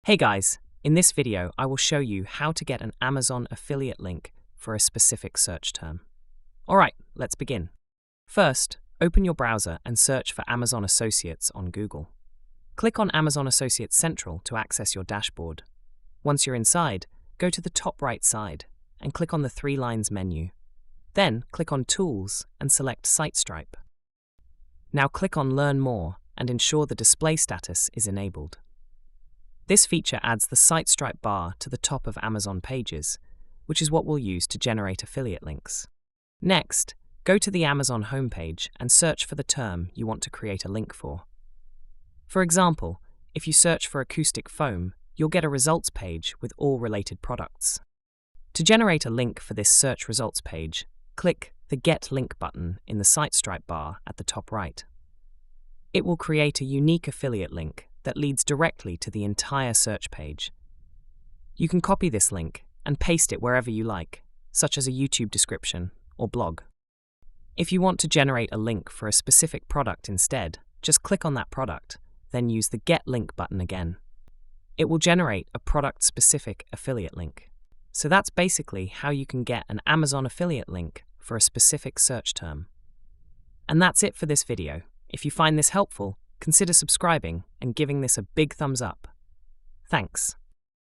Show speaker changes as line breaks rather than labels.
Hey guys, in this video I will show you how to get an Amazon affiliate link for a specific search term. Alright, let's begin. First, open your browser and search for Amazon Associates on Google. Click on Amazon Associates Central to access your dashboard. Once you're inside, go to the top right side and click on the three lines menu. Then click on Tools and select SiteStripe. Now click on Learn More and ensure the display status is enabled. This feature adds the SiteStripe bar to the top of Amazon pages, which is what we'll use to generate affiliate links. Next, go to the Amazon homepage and search for the term you want to create a link for. For example, if you search for acoustic foam, you'll get a results page with all related products. To generate a link for this search results page, click the Get Link button in the SiteStripe bar at the top right. It will create a unique affiliate link that leads directly to the entire search page. You can copy this link and paste it wherever you like, such as a YouTube description or blog. If you want to generate a link for a specific product instead, just click on that product, then use the Get Link button again. It will generate a product-specific affiliate link. So that's basically how you can get an Amazon affiliate link for a specific search term. And that's it for this video. If you find this helpful, consider subscribing and giving this a big thumbs up. Thanks.